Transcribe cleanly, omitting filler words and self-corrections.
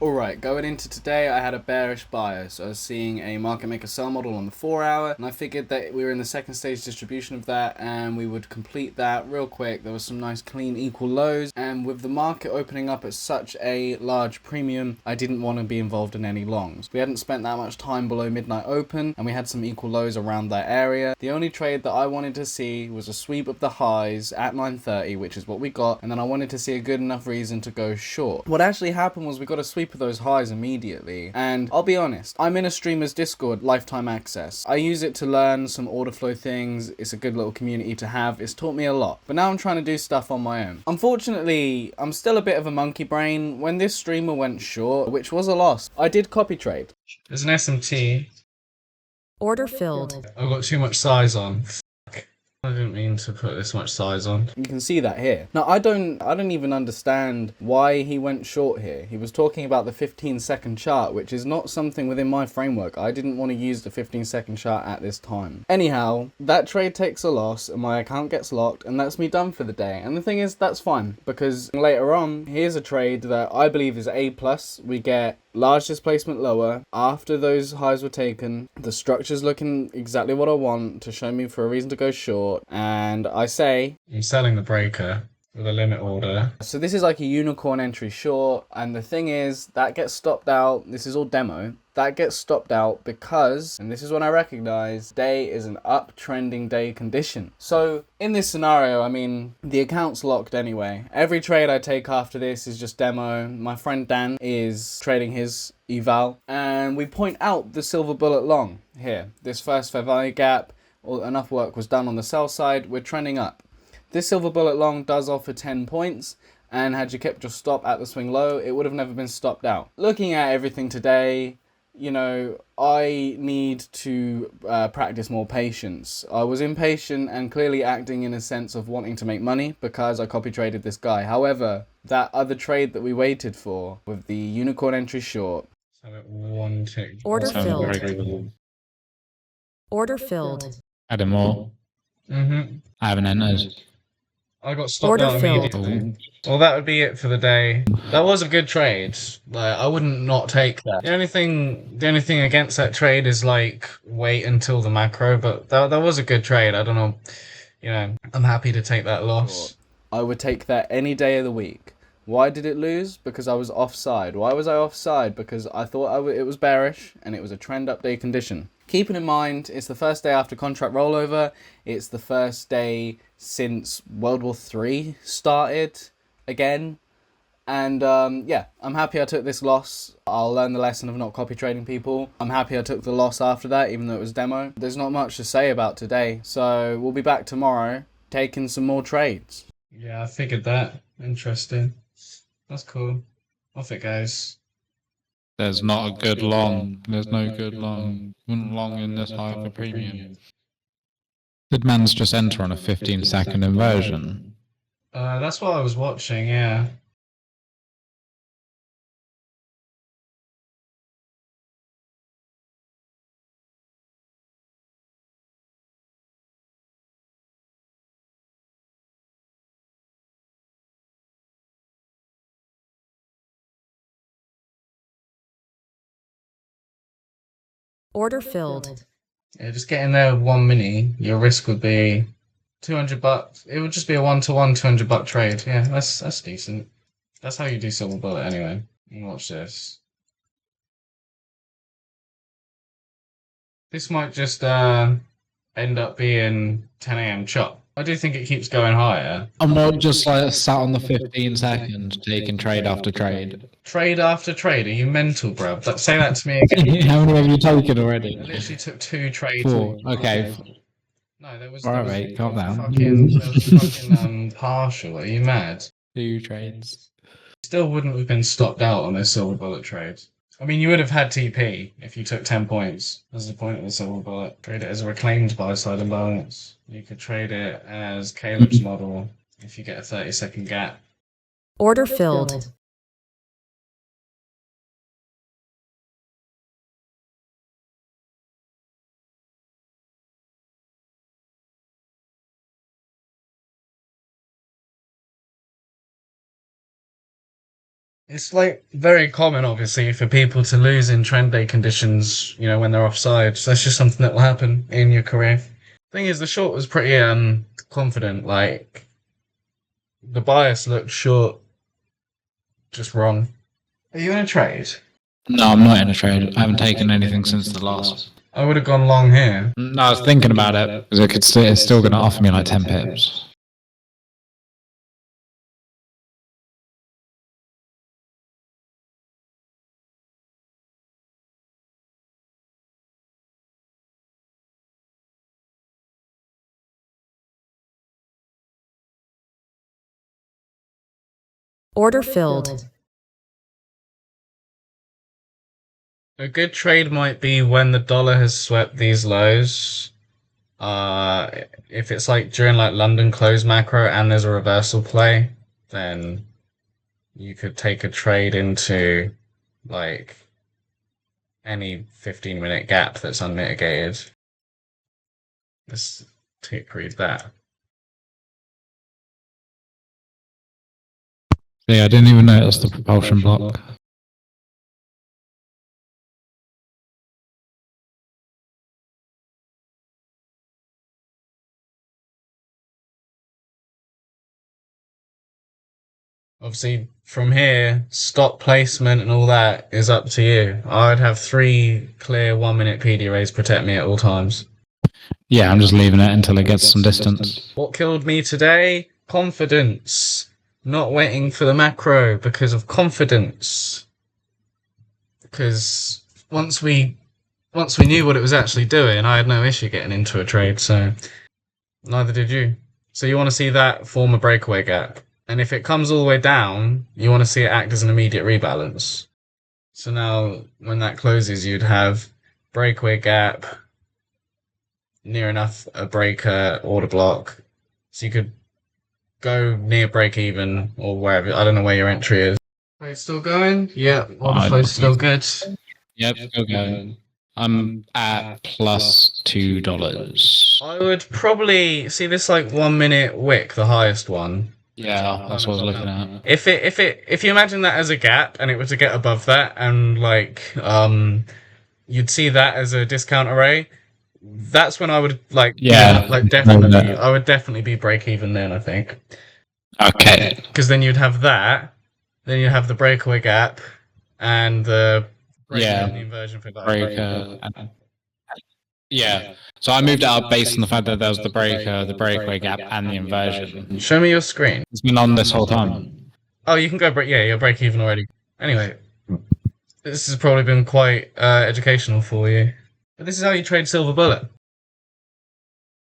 Alright, going into today, I had a bearish bias. I was seeing a market maker sell model on the 4 hour, and I figured that we were in the second stage distribution of that, and we would complete that real quick. There was some nice clean equal lows, and with the market opening up at such a large premium, I didn't want to be involved in any longs. We hadn't spent that much time below midnight open, and we had some equal lows around that area. The only trade that I wanted to see was a sweep of the highs at 9:30, which is what we got, and then I wanted to see a good enough reason to go short. What actually happened was we got a sweep of those highs immediately, and I'll be honest, I'm in a streamer's Discord, lifetime access. I use it to learn some order flow things. It's a good little community to have. It's taught me a lot, but now I'm trying to do stuff on my own. Unfortunately, I'm still a bit of a monkey brain. When this streamer went short, which was a loss, I did copy trade. There's an SMT. Order filled. I've got too much size on. I didn't mean to put this much size on. You can see that here. Now, I don't even understand why he went short here. He was talking about the 15-second chart, which is not something within my framework. I didn't want to use the 15-second chart at this time. Anyhow, that trade takes a loss and my account gets locked, and that's me done for the day. And the thing is, that's fine, because later on, here's a trade that I believe is A+. We get large displacement lower after those highs were taken. The structure's looking exactly what I want to show me for a reason to go short, and I say I'm selling the breaker with a limit order. so this is like a unicorn entry short, and the thing is that gets stopped out. This is all demo. That gets stopped out because, and this is when I recognize, day is an uptrending day condition. So in this scenario, I mean, the account's locked anyway. Every trade I take after this is just demo. My friend Dan is trading his eval, and we point out the silver bullet long here. This first fair value gap, enough work was done on the sell side. We're trending up. This silver bullet long does offer 10 points, and had you kept your stop at the swing low, it would have never been stopped out. Looking at everything today, you know, I need to practice more patience. I was impatient and clearly acting in a sense of wanting to make money because I copy traded this guy. However, that other trade that we waited for with the unicorn entry short. One tick. Order filled. Order filled. Add more. I haven't entered. I got stopped Order out filled. immediately. Well, that would be it for the day. That was a good trade. Like, I wouldn't not take that. The only thing against that trade is like wait until the macro, but that was a good trade. I don't know. You know, I'm happy to take that loss. I would take that any day of the week. Why did it lose? Because I was offside. Why was I offside? Because I thought it was bearish and it was a trend up day condition. Keeping in mind, it's the first day after contract rollover. It's the first day since World War III started again. And yeah, I'm happy I took this loss. I'll learn the lesson of not copy trading people. I'm happy I took the loss after that, even though it was demo. There's not much to say about today. So we'll be back tomorrow taking some more trades. Yeah, I figured that. Interesting. That's cool. Off it goes. There's not a good long. There's no good long. Wouldn't long in this high of a premium. Did man's just enter on a 15-second inversion? That's what I was watching, yeah. Order filled. Yeah, just getting there with 1 mini, your risk would be $200. It would just be a 1-to-1 $200 trade. Yeah, that's decent. That's how you do silver bullet anyway. Watch this. This might just end up being 10 a.m. chop. I do think it keeps going higher. I'm not just like sat on the 15 seconds taking trade after trade. Trade after trade? Are you mental, bro? Say that to me again. How many have you taken already? I literally took 2 trades. 4. Okay. No, there was. Alright, mate, calm down. Fucking partial. Are you mad? 2 trades. Still wouldn't have been stopped out on this silver bullet trade. I mean, you would have had TP if you took 10 points. That's the point of the silver bullet. Trade it as a reclaimed buy-side imbalance. You could trade it as Caleb's model if you get a 30-second gap. Order filled. It's like very common, obviously, for people to lose in trend day conditions, when they're offside. So that's just something that will happen in your career. Thing is, the short was pretty confident. Like the bias looked short, just wrong. Are you in a trade? No, I'm not in a trade. I haven't taken anything since the last. I would have gone long here. No, I was thinking about it because it's still going to offer me like 10 pips. Order filled. A good trade might be when the dollar has swept these lows. If it's like during like London close macro and there's a reversal play, then you could take a trade into like any 15-minute gap that's unmitigated. Let's read that. Yeah, I didn't even notice the propulsion block. Obviously, from here, stop placement and all that is up to you. I would have 3 clear 1-minute PD rays protect me at all times. Yeah, I'm just leaving it until it gets some distance. What killed me today? Confidence. Not waiting for the macro because of confidence. Because once we knew what it was actually doing, I had no issue getting into a trade, so neither did you. So you want to see that form a breakaway gap. And if it comes all the way down, you want to see it act as an immediate rebalance. So now, when that closes, you'd have breakaway gap, near enough a breaker, order block. So you could go near break even or wherever. I don't know where your entry is. Are you still going? Yeah, order flow's still good. Yep, still going. I'm at plus $2. I would probably see this like 1-minute wick, the highest one. Yeah, that's what I was looking at. If you imagine that as a gap and it were to get above that and you'd see that as a discount array, that's when I would definitely I would definitely be break even then, I think. Okay. Because then you'd have that, then you'd have the breakaway gap and the inversion for that breaker. Yeah. So I moved it up based on the fact that there was the breaker, the breakaway gap, and the inversion. Show me your screen. It's been on this whole time. Oh, you can go break. Yeah, you're break even already. Anyway, this has probably been quite educational for you. But this is how you trade Silver Bullet.